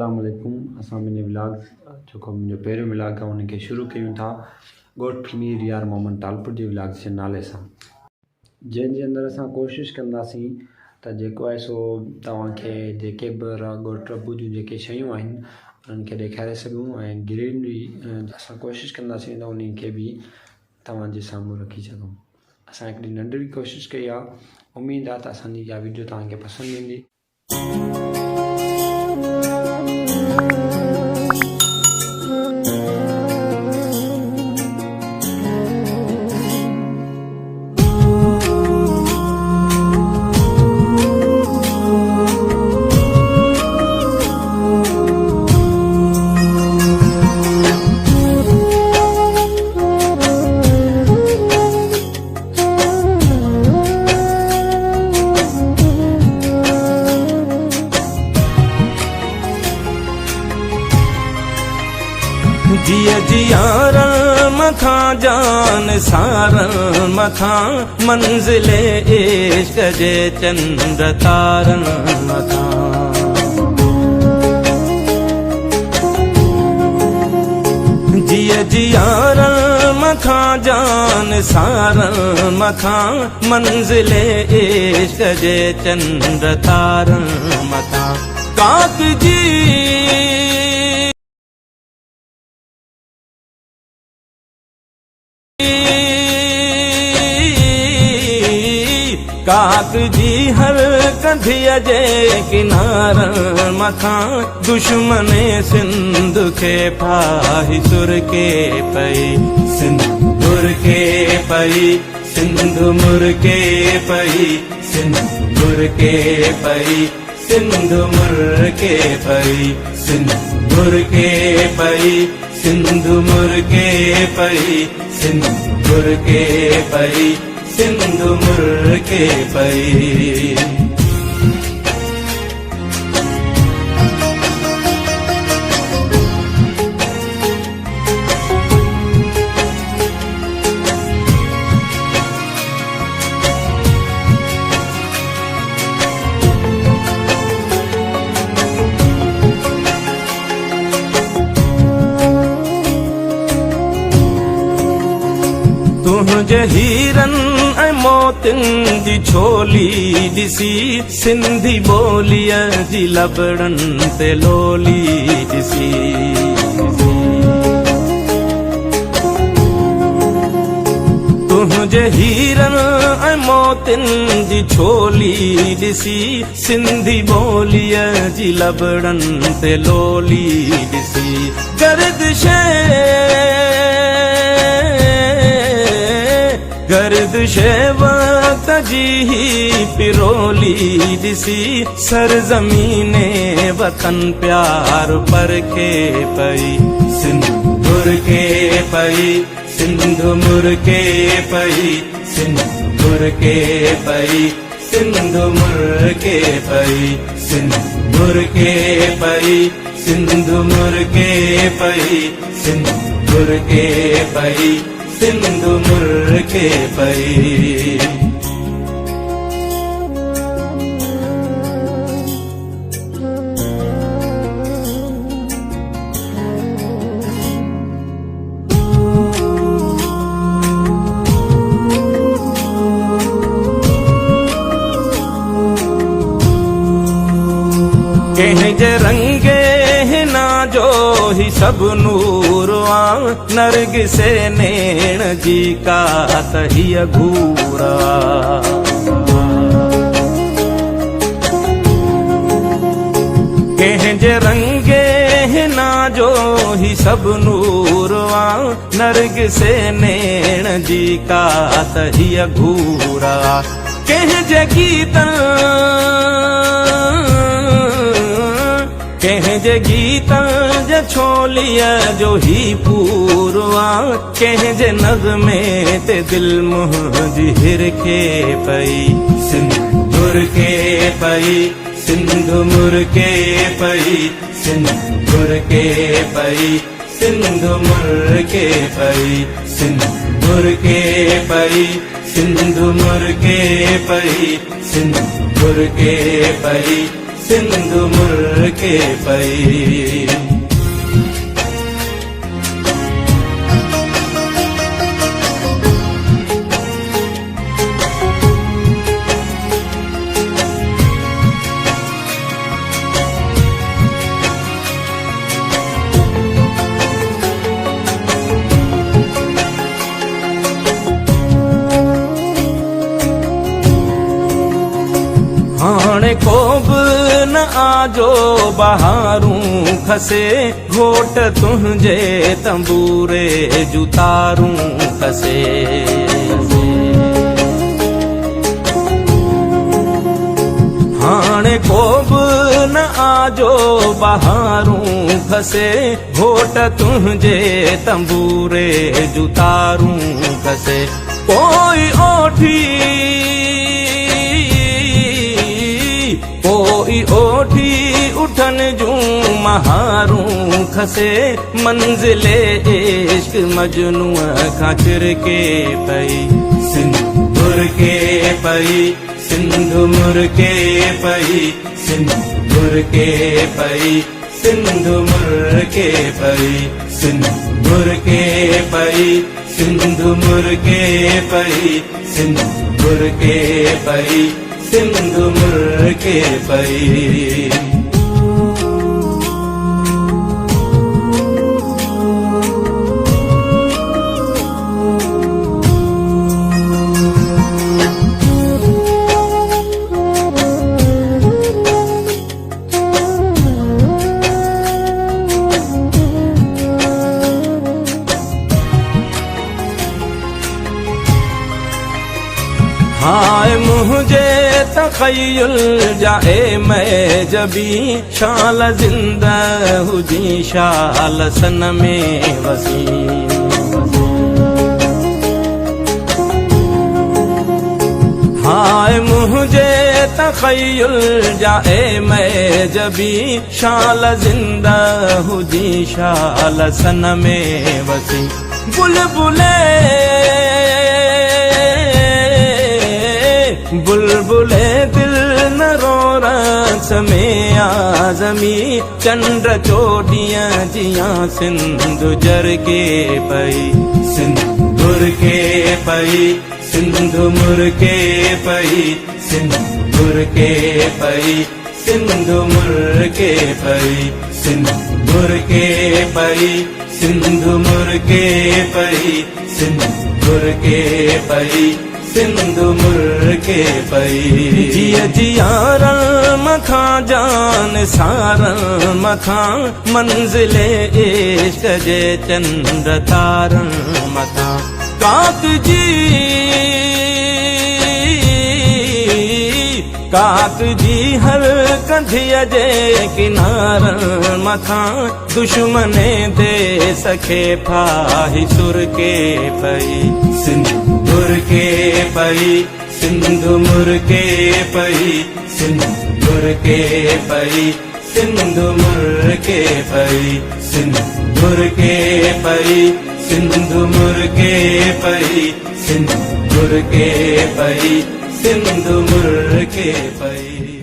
अस्सलाम वालेकुम। असां मुंहिंजे व्लॉग जेको मुंहिंजो पहिरियों व्लॉग आहे उनखे शुरू कयूं था ॻोठ मीर यार मोहम्मद टालपुर जे व्लॉग जे नाले सां, जंहिंजे अंदरि असां कोशिशि कंदासीं त जेको आहे सो तव्हांखे जेके बि ॻोठ रबू जूं जेके शयूं आहिनि उन्हनि खे ॾेखारे सघूं ऐं ग्रीनरी असां कोशिशि कंदासीं त उन्हनि खे बि तव्हांजे साम्हूं रखी सघूं। असां हिकिड़ी नंढड़ी कोशिशि कई आहे, उमेदु आहे त असांजी इहा वीडियो तव्हांखे पसंदि ईंदी। जिया जियारन मथा जान सारन मथा मंजिले इश्क जे चंद तारन मथा। जिया जियारन मथा जान सारन मथा मंजिले इश्क जे चंद तारन मथा। काक जी काक जी हर कंधिया जे किनारन मथा दुश्मन सिंध के फाही सुर के पई सिंधुर के पई सिंधु मुर के पई सिंधुर के पई सिंधु मुर के पई सिंधुर के पई सिंधु मुर के पई सिंधुर के पई सिंधु मुर के पई। तुझे हीरन मोतिन जी छोली दिसी सिंधी बोलिया जी लबड़न ते लोली दिसी। तुझे हीरन मोतिन जी छोली दिसी सिंधी बोलिया जी लबड़न ते लोली दिसी। गर्दिश वक्त जी पिरोली दिसी सरजमीने वतन प्यार पर के पई सिंधुर के पई सिंधु मुर के पई सिंधुर के पई सिंधु मुर के पई सिंधुर के पई सिंधु मुर के पई सिंधुर के पई सिंधु मुर के पई। कहीं जे रंगे ना जो ही सब नूर नरग से नैण जी का तहिया घूरा। कहीं जे रंगे ना जो ही सब नूरवा नरग से नैण जी का तहिया घूरा। कहीं जे गीतन कहीं जे गीतन जे छोलिया जो ही पूरवा। कहीं जे नज़्मे ते दिल मुंहिंजी हिर के पई सिंधुर के पई सिंधु मुर के पई सिंधुर के पई सिंधु मुर के पई सिंधुर के पई सिंधु मुर के पई सिंधुर के पई सिंधु मुर्के पई। हाणे को बि न आजो बहारूं खसे, घोट तुंहिंजे तंबूरे जूं तारूं खसे। हाणे को बि न आजो बहारूं खसे, घोट तुंहिंजे तंबूरे जूं तारूं खसे। कोई ओठी कोई ओठी उठन जूं महारूं खसे, मंजिले इश्क मजनूअ खां चिरके पई। सिंधु मुर्के पई, सिंधु मुर्के पई, सिंधु मुर्के पई, सिंधु मुर्के पई, सिंधु मुर्के पई, सिंधु मुर्के पई, सिंधु मुर्के पई, सिंधु मुर्के पई। हाय मुझे तखय्युल जाए मैं जबी, शाल जिंदा हुजी शाल सन में वसी। हाय मुझे तखय्युल जाए मैं जबी, शाल जिंदा हुजी शाल सन में वसी। बुलबुले बुलबुले दिल न रो रस में आजमी, चंद्र चोटियां जियां सिंधु जरके पई। सिंधु मुर्के पई, सिंधु मुर्के पई, सिंधु मुर्के पई, सिंधु मुर्के पई, सिंधु मुर्के पई, सिंधु मुर्के पई, सिंधु मुर्के पई, सिंधु मुर्के पई। जिया जियारण मथां जान सारण मथां, मंजिले इश्क जे चंद्र तारण मथां। काक जी हर कंधिया जे किनारन मथां, दुश्मने दे सखे फाही सुरके पई। सिंधु मुर्के पई, सिंधु मुर्के पई, सिंधु मुर्के पई, सिंधु मुर्के पई, सिंधु मुर्के पई, सिंधु मुर्के पई, सिंधु मुर्के पई, सिंधु मुर्के पई।